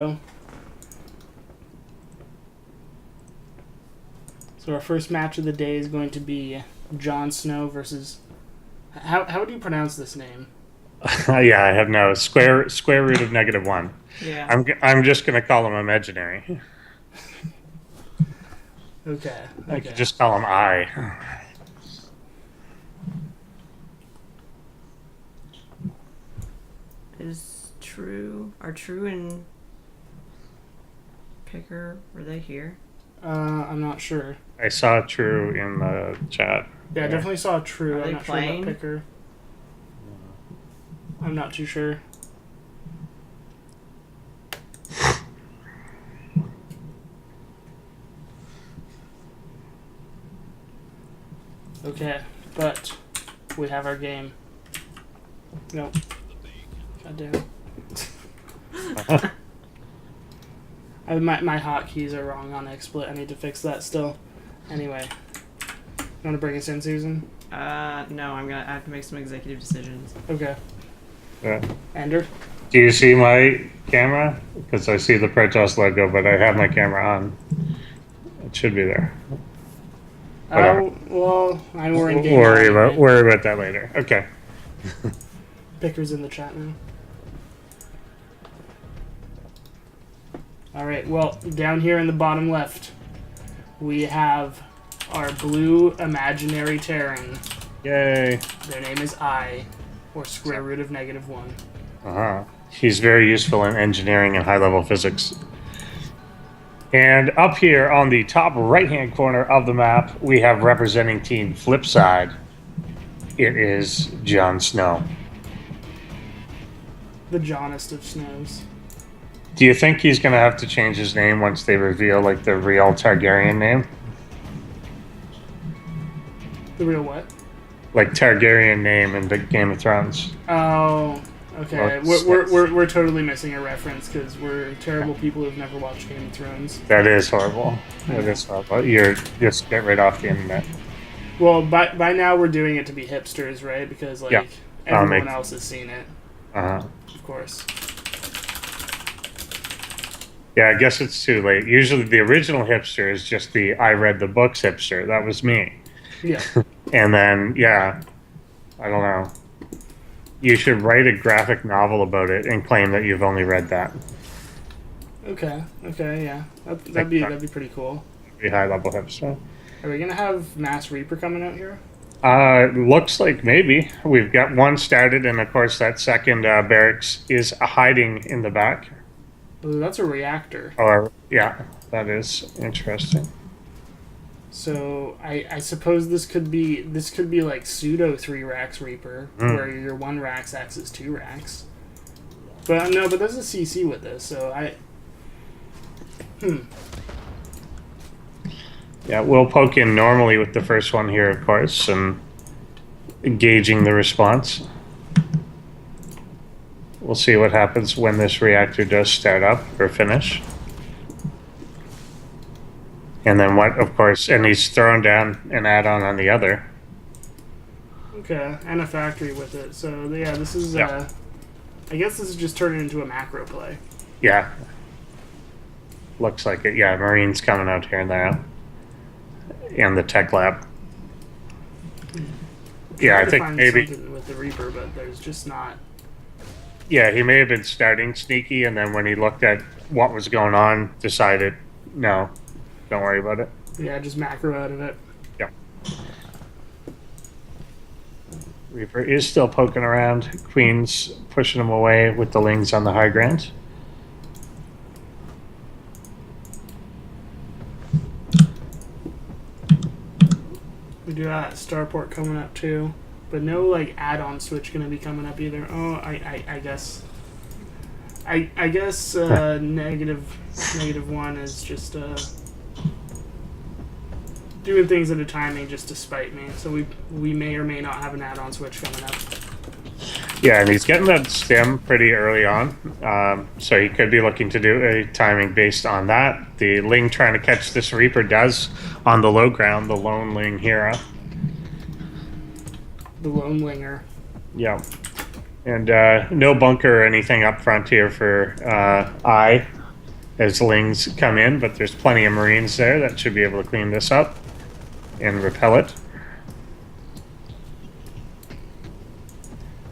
So our first match of the day is going to be JonSnow versus. How do you pronounce this name? Yeah, I have no square root of -1. Yeah. I'm just gonna call him imaginary. Okay. I could Okay. just call him I. Are True and Picker, were they here? I'm not sure. I saw True in the chat. Yeah, I definitely saw True. Are I'm they not playing? sure about Picker. I'm not too sure. Okay, but we have our game. Nope. God damn it. My hotkeys are wrong on XSplit. I need to fix that still. Anyway, you want to bring us in, Susan? No, I have to make some executive decisions. Okay. Yeah. Ender? Do you see my camera? Because I see the Protoss logo, but I have my camera on. It should be there. Oh, well, we're in game. Worry about that later. Okay. Picker's in the chat now. Alright, well, down here in the bottom left, we have our blue imaginary Terran. Yay. Their name is I, or square root of -1. Uh-huh. He's very useful in engineering and high-level physics. And up here on the top right-hand corner of the map, we have representing Team Flipside. It is JonSnow. The Johnest of Snows. Do you think he's going to have to change his name once they reveal, like, the real Targaryen name? The real what? Like, Targaryen name in the Game of Thrones. Oh, okay. Well, We're totally missing a reference because we're terrible people who've never watched Game of Thrones. That is horrible. That is horrible. You're just get right off the internet. Well, by now we're doing it to be hipsters, right? Because, like, Yeah. everyone else has seen it. Uh-huh. Of course. Yeah, I guess it's too late. Usually the original hipster is just the I read the books hipster. That was me. Yeah. And then, yeah, I don't know. You should write a graphic novel about it and claim that you've only read that. Okay, yeah. That'd be pretty cool. Be high level hipster. Are we gonna have Mass Reaper coming out here? Looks like maybe. We've got one started, and of course that second barracks is hiding in the back. Ooh, that's a reactor. Or, yeah, that is interesting. So I suppose this could be like pseudo 3 racks Reaper, where your 1 racks acts as 2 racks. But no, but there's a CC with this, so Yeah, we'll poke in normally with the first one here, of course, and gauging the response. We'll see what happens when this reactor does start up or finish. And then what, of course, and he's throwing down an add-on on the other. Okay, and a factory with it. So yeah, this is Yeah. I guess this is just turning into a macro play. Yeah. Looks like it. Yeah, Marine's coming out here now. And the tech lab. Yeah, I think find maybe. something with the Reaper, but there's just not. Yeah, he may have been starting sneaky, and then when he looked at what was going on, decided, no, don't worry about it. Yeah, just macro out of it. Yeah. Reaper is still poking around. Queen's pushing him away with the Lings on the high ground. We do have Starport coming up too, but no like add-on switch gonna be coming up either. Oh, I guess. I guess -1 is just doing things at a timing just to spite me. So we may or may not have an add-on switch coming up. Yeah, and he's getting that stem pretty early on, so he could be looking to do a timing based on that. The Ling trying to catch this Reaper does on the low ground, the lone Ling hero. The Lone Linger. Yeah. And no bunker or anything up front here for I. as Lings come in, but there's plenty of Marines there that should be able to clean this up and repel it.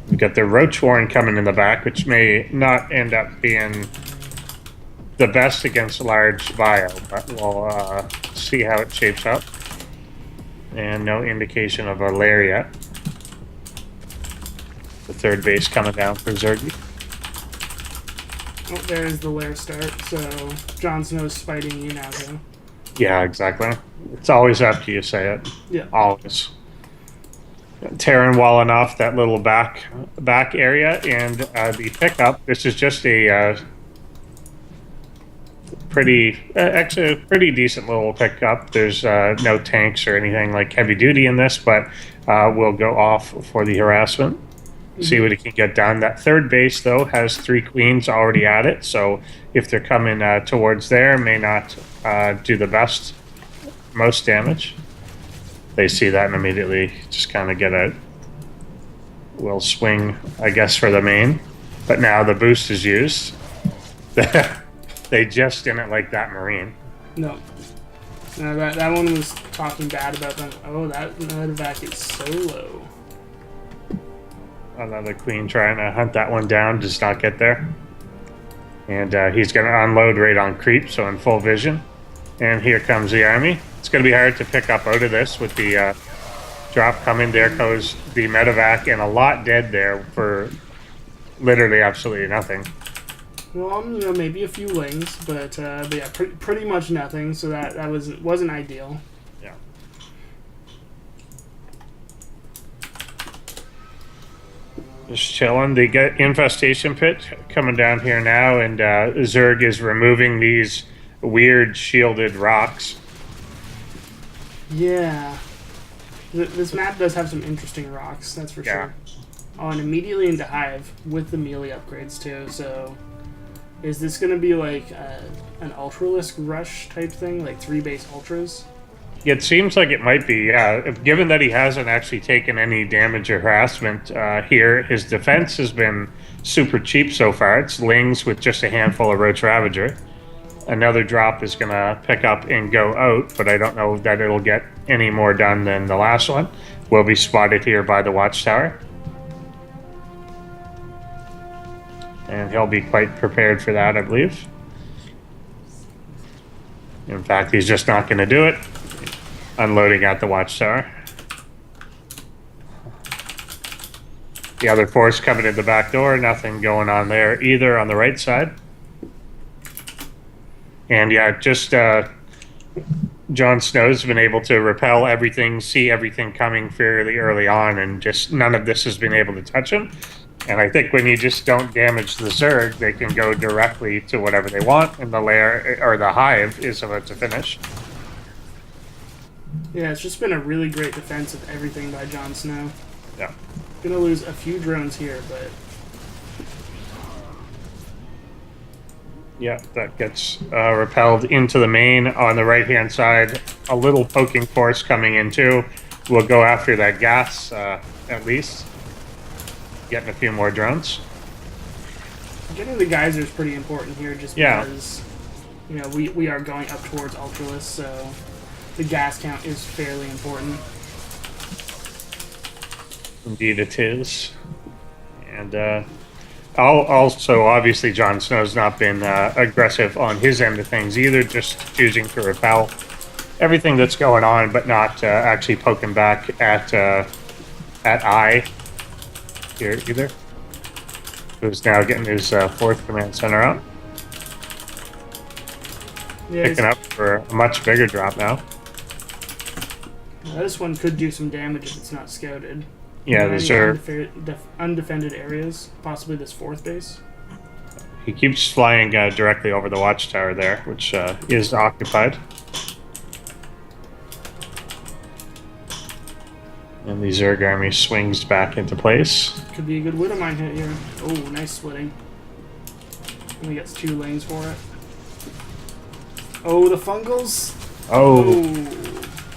We've got the Roach Warren coming in the back, which may not end up being the best against large bio, but we'll see how it shapes up. And no indication of a lair yet. The third base coming down for Zergy. Oh, there's the lair start, so JonSnow's fighting you now, too. Yeah, exactly. It's always after you say it. Yeah. Always. Tearing walling off that little back area, and the pickup. This is just a actually a pretty decent little pickup. There's no tanks or anything like heavy duty in this, but we'll go off for the harassment. See what it can get done. That third base, though, has 3 queens already at it, so if they're coming towards there, may not do the most damage. They see that and immediately just kind of get a will swing, I guess, for the main. But now the boost is used. They just didn't like that Marine. No. No, that one was talking bad about them. Oh, that vac is so low. Another queen trying to hunt that one down, does not get there. And he's going to unload right on creep, so in full vision. And here comes the army. It's going to be hard to pick up out of this with the drop coming. There goes the medevac, and a lot dead there for literally absolutely nothing. Well, maybe a few lings, but yeah, pretty much nothing. So that wasn't ideal. Yeah. Just chilling. They get infestation pit coming down here now, and Zerg is removing these weird shielded rocks. Yeah. This map does have some interesting rocks, that's for sure. Oh, and immediately into Hive with the melee upgrades too, so is this going to be like an Ultralisk rush type thing, like 3 base Ultras? It seems like it might be, yeah. Given that he hasn't actually taken any damage or harassment here, his defense has been super cheap so far. It's Lings with just a handful of Roach Ravager. Another drop is going to pick up and go out, but I don't know that it'll get any more done than the last one. Will be spotted here by the Watchtower. And he'll be quite prepared for that, I believe. In fact, he's just not going to do it. Unloading at the Watchtower. The other force coming in the back door. Nothing going on there either on the right side. And yeah, just JonSnow's been able to repel everything, see everything coming fairly early on, and just none of this has been able to touch him. And I think when you just don't damage the Zerg, they can go directly to whatever they want, and the lair or the Hive is about to finish. Yeah, it's just been a really great defense of everything by JonSnow. Yeah. Gonna lose a few drones here, but yeah, that gets repelled into the main on the right-hand side. A little poking force coming in too. We'll go after that gas at least. Getting a few more drones. Getting the geyser is pretty important here, just because we are going up towards Ultralisk, so the gas count is fairly important. Indeed, it is. And also, obviously, JonSnow's not been aggressive on his end of things either, just choosing to repel everything that's going on, but not actually poking back at I here either. Who's now getting his 4th command center out. Yeah, Picking up for a much bigger drop now. This one could do some damage if it's not scouted. Yeah, these are undefended areas, possibly this 4th base. He keeps flying directly over the Watchtower there, which is occupied. And the Zerg army swings back into place. Could be a good Widowmine hit here. Oh, nice splitting. Only gets 2 lanes for it. Oh, the fungals. Oh.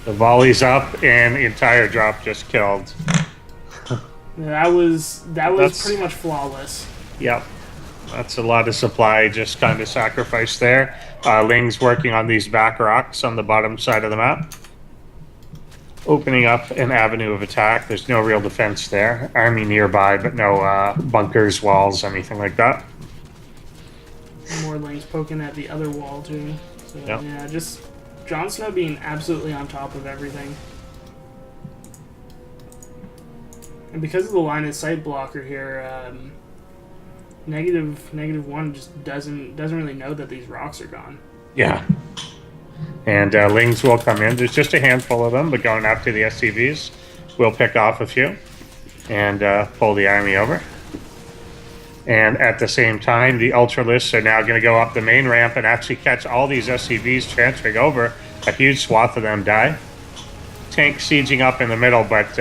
The volley's up, and the entire drop just killed. That was pretty much flawless. Yep. That's a lot of supply just kind of sacrificed there. Ling's working on these back rocks on the bottom side of the map, opening up an avenue of attack. There's no real defense there. Army nearby, but no bunkers, walls, anything like that. More Lings poking at the other wall too. So Yep. yeah, just JonSnow being absolutely on top of everything. And because of the line of sight blocker here, -1 just doesn't really know that these rocks are gone. Yeah. And Lings will come in. There's just a handful of them, but going after the SCVs, we'll pick off a few and pull the army over. And at the same time, the Ultralists are now going to go up the main ramp and actually catch all these SCVs transferring over. A huge swath of them die. Tank sieging up in the middle, but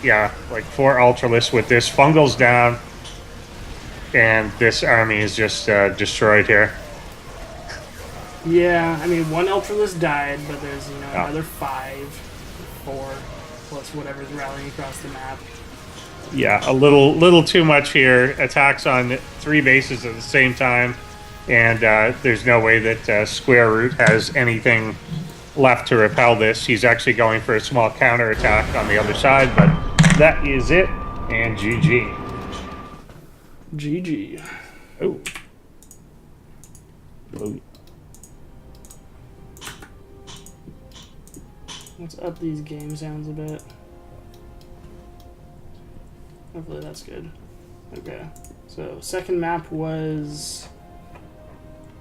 yeah, like 4 Ultralists with this. Fungal's down, and this army is just destroyed here. Yeah, I mean, 1 Ultralist died, but there's, Yeah. another 5, 4, plus whatever's rallying across the map. Yeah, a little too much here. Attacks on 3 bases at the same time, and there's no way that Square Root has anything left to repel this. He's actually going for a small counter attack on the other side, but that is it, and GG. GG. Oh. Let's up these game sounds a bit. Hopefully that's good. Okay. So, second map was...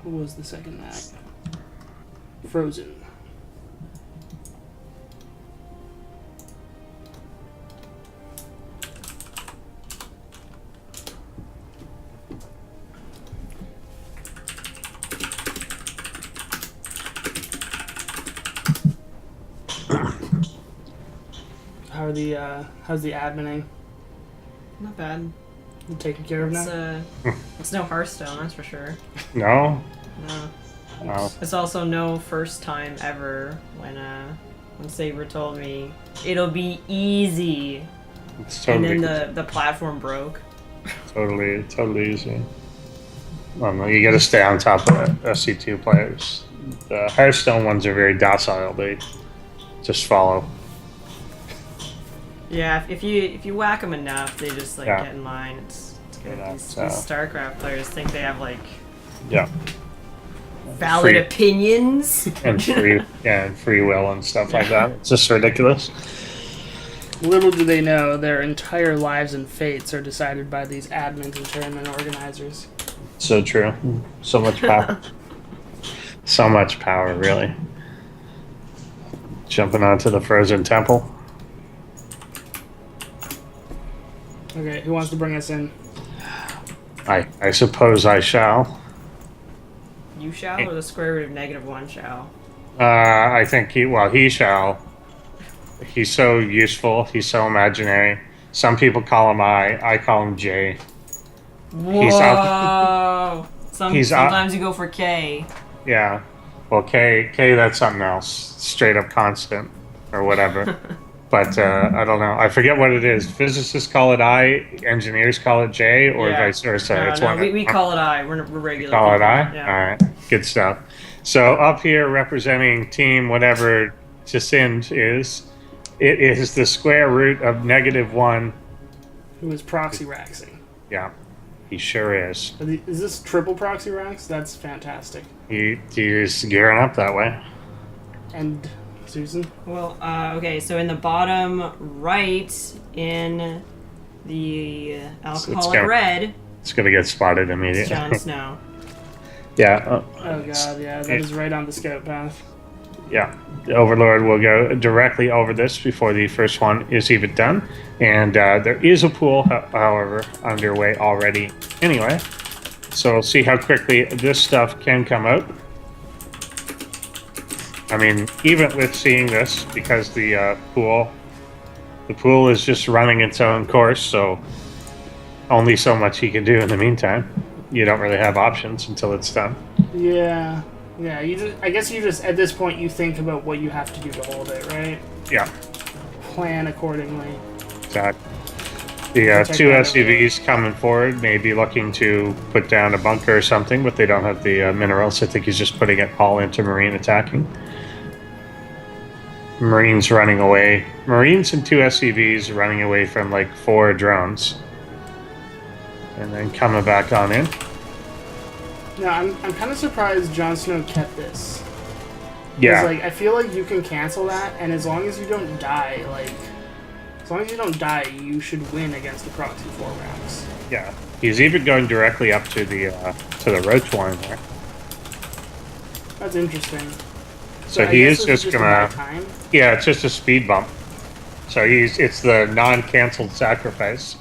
What was the second map? Frozen. How's the admining? Not bad. You taken care of It's, now? it's no Hearthstone, that's for sure. No? No. Oh. It's also no first time ever when Saber told me it'll be easy, It's totally, and then the platform broke. totally easy. Well, no, you gotta stay on top of SC2 players. The Hearthstone ones are very docile. They just follow. Yeah, if you whack them enough, they just like Yeah. get in line. It's good. Yeah, These so- Starcraft players think they have like Yeah. valid Free- opinions. And free will and stuff like that. It's just ridiculous. Little do they know, their entire lives and fates are decided by these admins and tournament organizers. So true. So much power. So much power, really. Jumping onto the frozen temple. Okay, who wants to bring us in? I suppose I shall. You shall, or the square root of -1 shall. I think he shall. He's so useful. He's so imaginary. Some people call him I call him J. He's Whoa! he's up- Sometimes you go for K. Yeah. Well, K, that's something else. Straight up constant or whatever. But I don't know. I forget what it is. Physicists call it I, engineers call it J, or Yeah. vice versa. No, It's no, one. we call it I. We're regular. Call it people. I? Yeah. All right. Good stuff. So up here representing team whatever Jacint is, it is the square root of -1. Who is proxy raxing? Yeah, he sure is. Is this triple proxy rax? That's fantastic. He's gearing up that way. And Susan? Well, okay, so in the bottom right, in the alcoholic gonna- red, It's going to get spotted it's immediately. JonSnow. Yeah. Oh god, yeah, that is right on the scout path. Yeah, the Overlord will go directly over this before the first one is even done. And there is a pool, however, underway already anyway. So we'll see how quickly this stuff can come out. I mean, even with seeing this, because the pool is just running its own course, so only so much he can do in the meantime. You don't really have options until it's done. Yeah. Yeah, I guess you just, at this point, you think about what you have to do to hold it, right? Yeah. Plan accordingly. Exactly. The Check two that out. SUVs coming forward, maybe looking to put down a bunker or something, but they don't have the minerals. I think he's just putting it all into Marine attacking. Marines running away. Marines and two SUVs running away from like 4 drones. And then coming back on in. No, I'm kind of surprised JonSnow kept this. Yeah. Like, I feel like you can cancel that, and as long as you don't die, you should win against the proxy 4 racks. Yeah. He's even going directly up to the roach line there. That's interesting. So I he guess is this just a gonna. bad time. Yeah, it's just a speed bump. So it's the non-canceled sacrifice.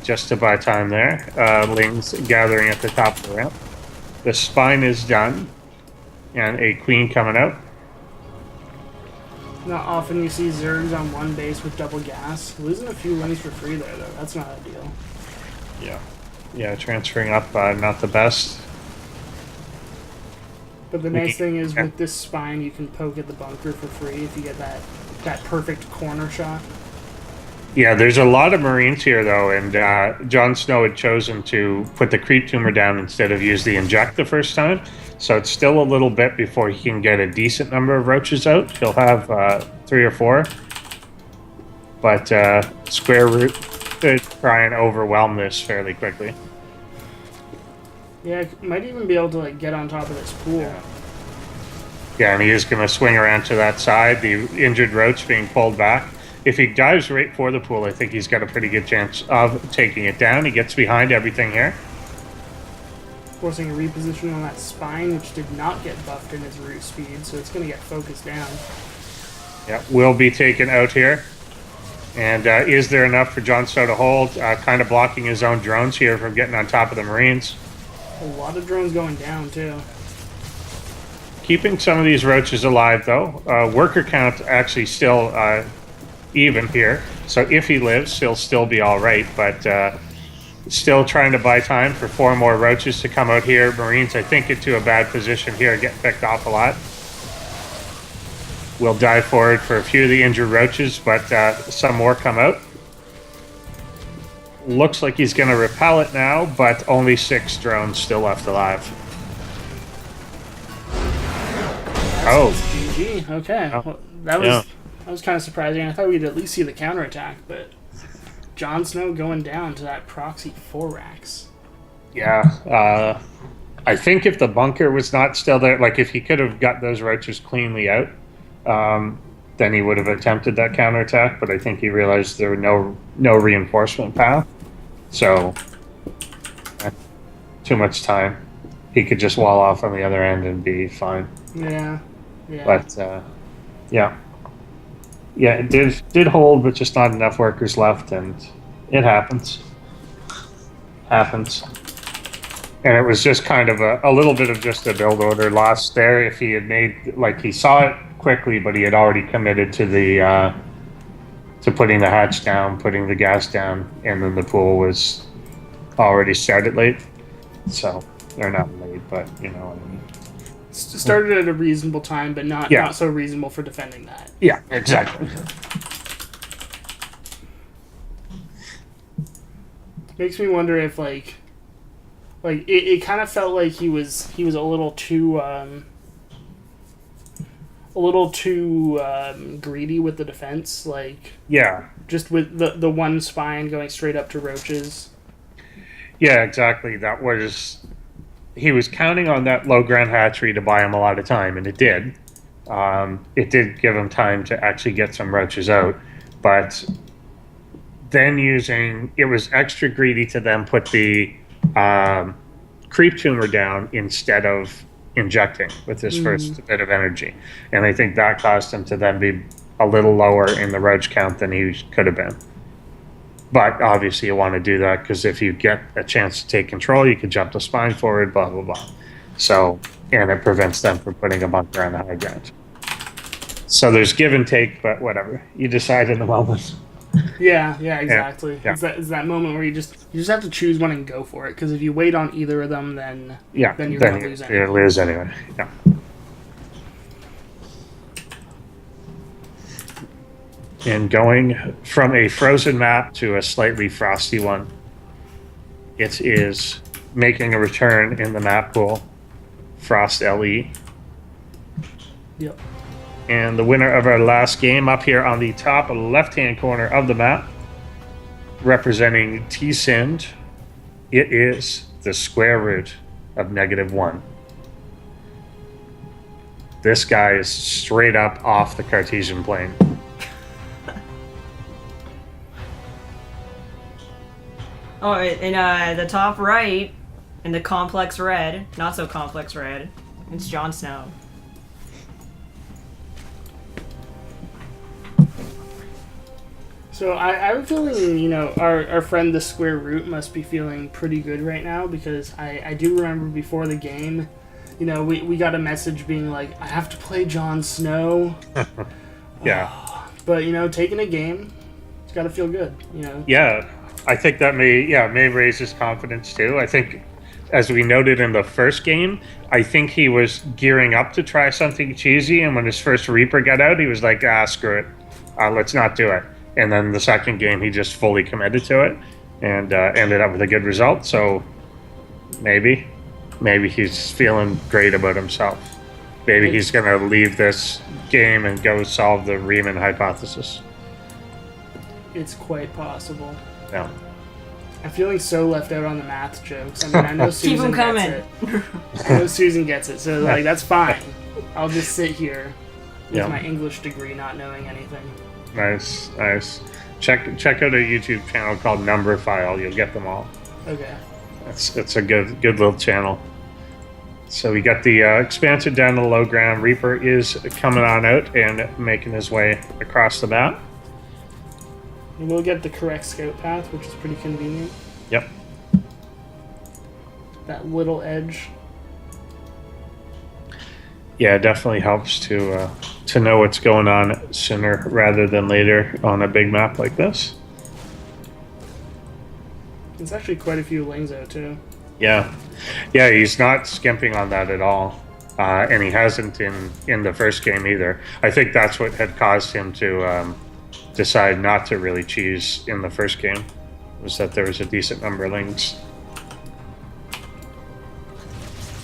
Just to buy time there. Lings gathering at the top of the ramp. The spine is done. And a queen coming out. Not often you see Zergs on one base with double gas. Losing a few lanes for free there, though. That's not ideal. Yeah. Yeah, transferring up, not the best. But the nice thing is, with this spine, you can poke at the bunker for free if you get that perfect corner shot. Yeah, there's a lot of Marines here, though, and JonSnow had chosen to put the creep tumor down instead of use the inject the first time. So it's still a little bit before he can get a decent number of roaches out. He'll have 3 or 4. But Square Root could try and overwhelm this fairly quickly. Yeah, might even be able to like get on top of this pool. Yeah, and he is going to swing around to that side. The injured roach being pulled back. If he dives right for the pool, I think he's got a pretty good chance of taking it down. He gets behind everything here. Forcing a reposition on that spine, which did not get buffed in his root speed, so it's going to get focused down. Yeah, will be taken out here. And is there enough for JonSnow to hold? Kind of blocking his own drones here from getting on top of the Marines. A lot of drones going down, too. Keeping some of these roaches alive, though. Worker count actually still even here. So if he lives, he'll still be all right. But still trying to buy time for 4 more roaches to come out here. Marines, I think, into a bad position here, getting picked off a lot. We'll dive forward for a few of the injured roaches, but some more come out. Looks like he's going to repel it now, but only 6 drones still left alive. GG. Okay. Well, that was kind of surprising. I thought we'd at least see the counterattack, but JonSnow going down to that proxy 4 racks. Yeah. I think if the bunker was not still there, like if he could have got those roaches cleanly out, then he would have attempted that counterattack, but I think he realized there were no reinforcement path. So, too much time. He could just wall off on the other end and be fine. Yeah. But, yeah. Yeah, it did hold, but just not enough workers left, and it happens. And it was just kind of a little bit of just a build order loss there. If he had made, like, he saw it quickly, but he had already committed to the to putting the hatch down, putting the gas down, and then the pool was already started late. So they're not late, but you know what I mean. Started at a reasonable time, but not so reasonable for defending that. Yeah, exactly. Makes me wonder if it kind of felt like he was a little too greedy with the defense, just with the one spine going straight up to roaches. Yeah, exactly. He was counting on that low ground hatchery to buy him a lot of time, and it did. It did give him time to actually get some roaches out, but then it was extra greedy to then put the creep tumor down instead of injecting with his first bit of energy. And I think that caused him to then be a little lower in the roach count than he could have been. But obviously you want to do that because if you get a chance to take control, you can jump the spine forward, blah, blah, blah. So, and it prevents them from putting a bunker on the high ground. So there's give and take, but whatever. You decide in the moment. Yeah, exactly. Yeah. It's that moment where you just have to choose one and go for it. Because if you wait on either of them, then you're going to lose anyway. You're lose anyway. Yeah. And going from a frozen map to a slightly frosty one, it is making a return in the map pool, Frost LE. Yep. And the winner of our last game up here on the top left-hand corner of the map, representing T-Sind, it is the square root of -1. This guy is straight up off the Cartesian plane. Oh, in the top right, in the complex red, not so complex red, it's JonSnow. So I have a feeling, you know, our friend the square root must be feeling pretty good right now, because I do remember before the game, you know, we got a message being like, I have to play JonSnow. Yeah. But, you know, taking a game, it's got to feel good, you know. Yeah, I think that may raise his confidence too. I think, as we noted in the first game, I think he was gearing up to try something cheesy, and when his first Reaper got out, he was like, screw it, let's not do it. And then the second game, he just fully committed to it and ended up with a good result. So maybe he's feeling great about himself. Maybe he's going to leave this game and go solve the Riemann hypothesis. It's quite possible. Yeah. I'm feeling so left out on the math jokes. I mean, I know Keep Susan 'em coming. gets it. I know Susan gets it, so like that's fine. I'll just sit here with my English degree, not knowing anything. Nice. Check out a YouTube channel called Number File. You'll get them all. Okay. It's a good little channel. So we got the expansion down to the low ground. Reaper is coming on out and making his way across the map. And we'll get the correct scout path, which is pretty convenient. Yep. That little edge. Yeah, it definitely helps to know what's going on sooner rather than later on a big map like this. There's actually quite a few lings out too. Yeah, he's not skimping on that at all, and he hasn't in the first game either. I think that's what had caused him to decide not to really cheese in the first game, was that there was a decent number of lings.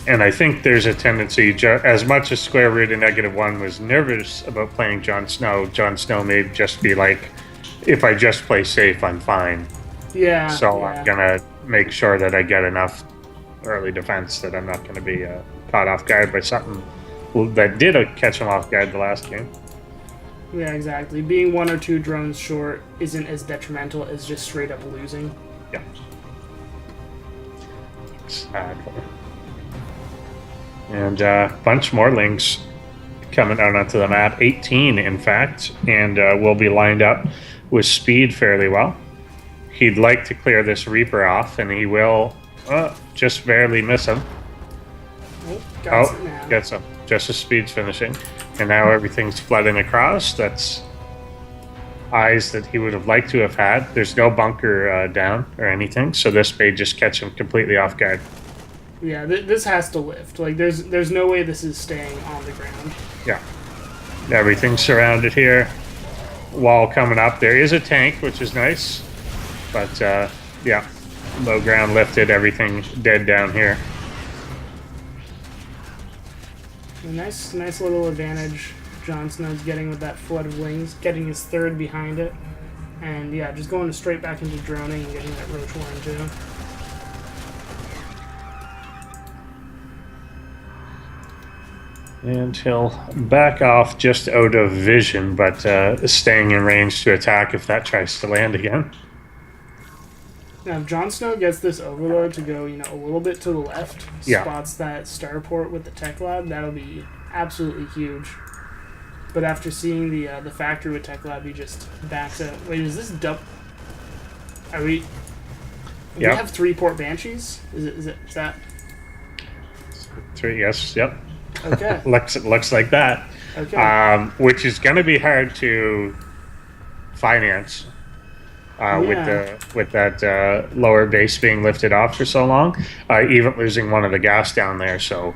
And I think there's a tendency, as much as square root of -1 was nervous about playing JonSnow may just be like, if I just play safe, I'm fine. Yeah. So yeah. I'm gonna make sure that I get enough early defense that I'm not gonna be caught off guard by something that did catch him off guard the last game. Yeah, exactly. Being 1 or 2 drones short isn't as detrimental as just straight up losing. Yeah. Exactly. And a bunch more lings coming out onto the map. 18, in fact, and will be lined up with speed fairly well. He'd like to clear this Reaper off, and he will just barely miss him. Gets him. Just as speed's finishing. And now everything's flooding across. That's eyes that he would have liked to have had. There's no bunker down or anything, so this may just catch him completely off guard. Yeah, this has to lift. Like, there's no way this is staying on the ground. Yeah. Everything's surrounded here. Wall coming up. There is a tank, which is nice. But, yeah. Low ground lifted. Everything dead down here. A nice little advantage JonSnow's getting with that flood of wings, getting his third behind it. And, yeah, just going straight back into droning and getting that roach warren, too. And he'll back off just out of vision, but staying in range to attack if that tries to land again. Now, if JonSnow gets this overload to go, you know, a little bit to the left, spots that starport with the tech lab, that'll be absolutely huge. But after seeing the factory with tech lab, he just backs out. Wait, is this dump? Are we? We have 3 port banshees. Is that? 3, yes, yep. Okay. looks like that. Okay. Which is going to be hard to finance with that lower base being lifted off for so long, even losing one of the gas down there. So,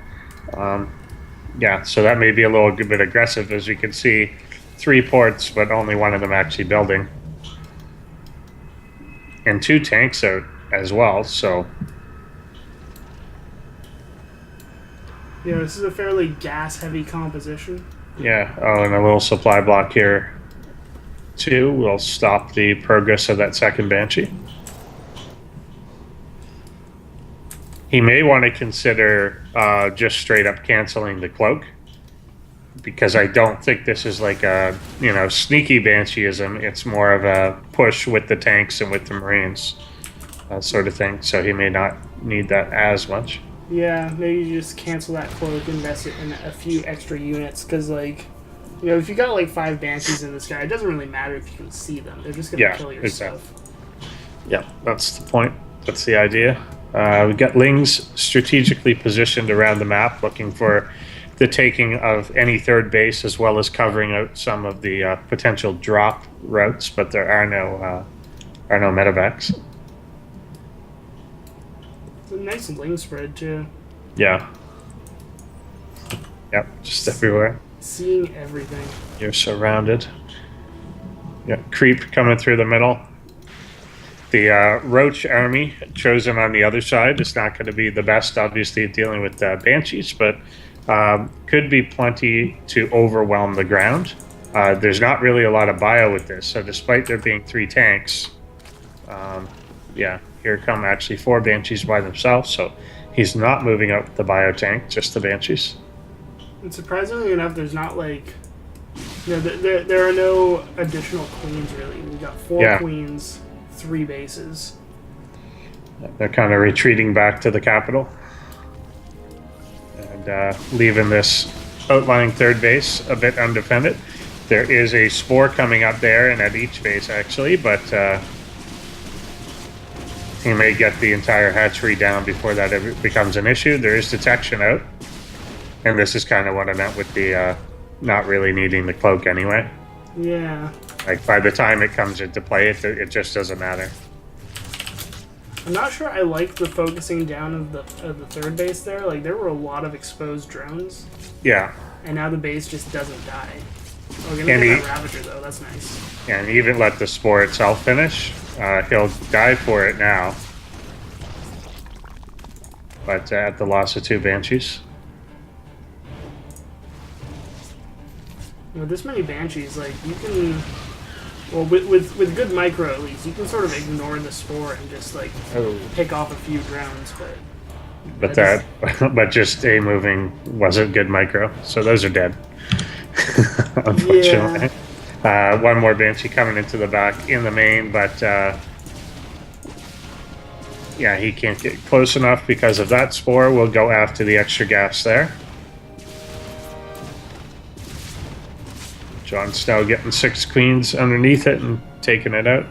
yeah, so that may be a little bit aggressive, as you can see. 3 ports, but only one of them actually building. And 2 tanks out as well, so... Yeah, this is a fairly gas-heavy composition. Yeah, oh, and a little supply block here, too, will stop the progress of that second Banshee. He may want to consider just straight up canceling the cloak, because I don't think this is like a, sneaky Bansheeism. It's more of a push with the tanks and with the Marines, sort of thing. So he may not need that as much. Yeah, maybe you just cancel that cloak, invest it in a few extra units, because, like, if you got, like, 5 Banshees in this guy, it doesn't really matter if you can see them. They're just going to kill your stuff. Yeah, that's the point. That's the idea. We've got Lings strategically positioned around the map, looking for the taking of any third base, as well as covering out some of the potential drop routes, but there are no medevacs. It's a nice Ling spread, too. Yeah. Yep, just everywhere. Seeing everything. You're surrounded. Yeah, creep coming through the middle. The Roach army chosen on the other side is not going to be the best, obviously, at dealing with Banshees, but could be plenty to overwhelm the ground. There's not really a lot of bio with this, so despite there being 3 tanks, here come actually 4 Banshees by themselves, so he's not moving out the bio tank, just the Banshees. And surprisingly enough, there's not, like... there are no additional queens, really. We got 4 queens, 3 bases. They're kind of retreating back to the capital. And leaving this outlying third base a bit undefended. There is a spore coming up there and at each base, actually, but he may get the entire hatchery down before that ever becomes an issue. There is detection out. And this is kind of what I meant with the not really needing the cloak anyway. Yeah. Like, by the time it comes into play, it just doesn't matter. I'm not sure I like the focusing down of the third base there. Like, there were a lot of exposed drones. Yeah. And now the base just doesn't die. Oh, we're gonna get that Ravager, though. That's nice. And even let the spore itself finish. He'll die for it now. But at the loss of 2 Banshees. This many Banshees, like, you can... Well, with good micro, at least, you can sort of ignore the spore and just, like, pick off a few drones, but just a moving wasn't good micro, so those are dead. Unfortunately. Yeah. One more Banshee coming into the back in the main, but he can't get close enough because of that spore. We'll go after the extra gas there. JonSnow getting 6 queens underneath it and taking it out.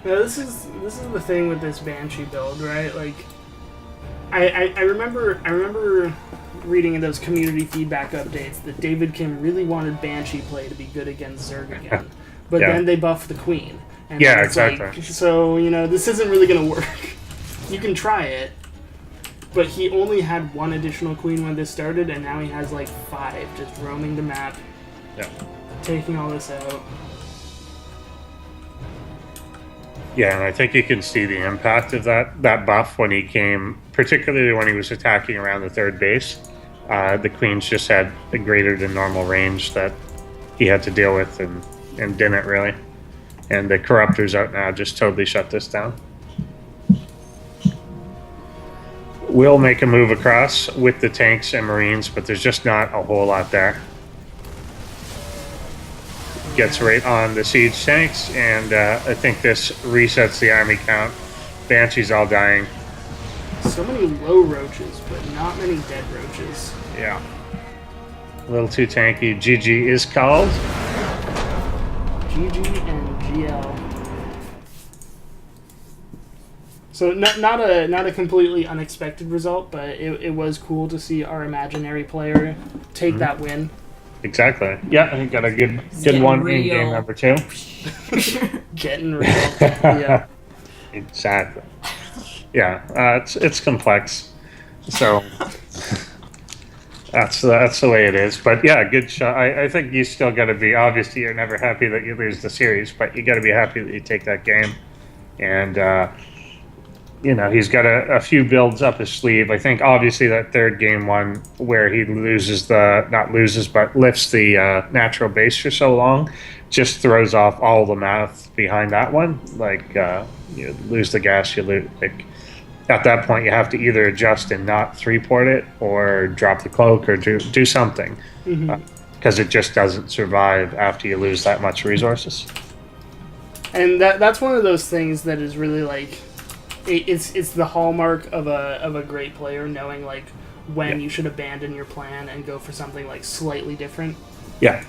Now this is the thing with this Banshee build, right? Like, I remember reading in those community feedback updates that David Kim really wanted Banshee play to be good against Zerg again, but then they buffed the Queen. And exactly. Like, so this isn't really gonna work. You can try it. But he only had 1 additional queen when this started, and now he has like 5 just roaming the map, taking all this out. Yeah, and I think you can see the impact of that buff when he came, particularly when he was attacking around the third base. The queens just had a greater than normal range that he had to deal with and didn't really. And the Corruptor's out now, just totally shut this down. We'll make a move across with the tanks and Marines, but there's just not a whole lot there. Gets right on the siege tanks, and I think this resets the army count. Banshees all dying. So many low roaches, but not many dead roaches. Yeah. A little too tanky. GG is called. GG and GL. So not a completely unexpected result, but it was cool to see our imaginary player take that win. Exactly. Yeah, he got a good one real. In game number 2. Getting real. Yeah. Exactly. Yeah, it's complex. So That's the way it is. But yeah, good shot. I think you still got to be. Obviously, you're never happy that you lose the series, but you got to be happy that you take that game. And you know, he's got a few builds up his sleeve. I think obviously that third game one where he loses not loses but lifts the natural base for so long, just throws off all the math behind that one. Like you lose the gas, you lose. Like, at that point, you have to either adjust and not 3-port it, or drop the cloak, or do something, because it just doesn't survive after you lose that much resources. And that's one of those things that is really like, it's the hallmark of a great player, knowing like when you should abandon your plan and go for something like slightly different. Yeah.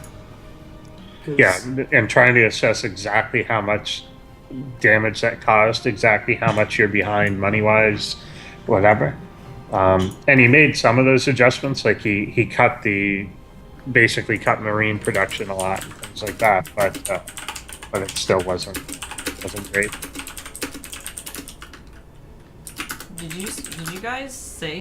Yeah, and trying to assess exactly how much damage that caused, exactly how much you're behind money-wise, whatever. And he made some of those adjustments, like he basically cut marine production a lot and things like that, but it still wasn't great. Did you guys say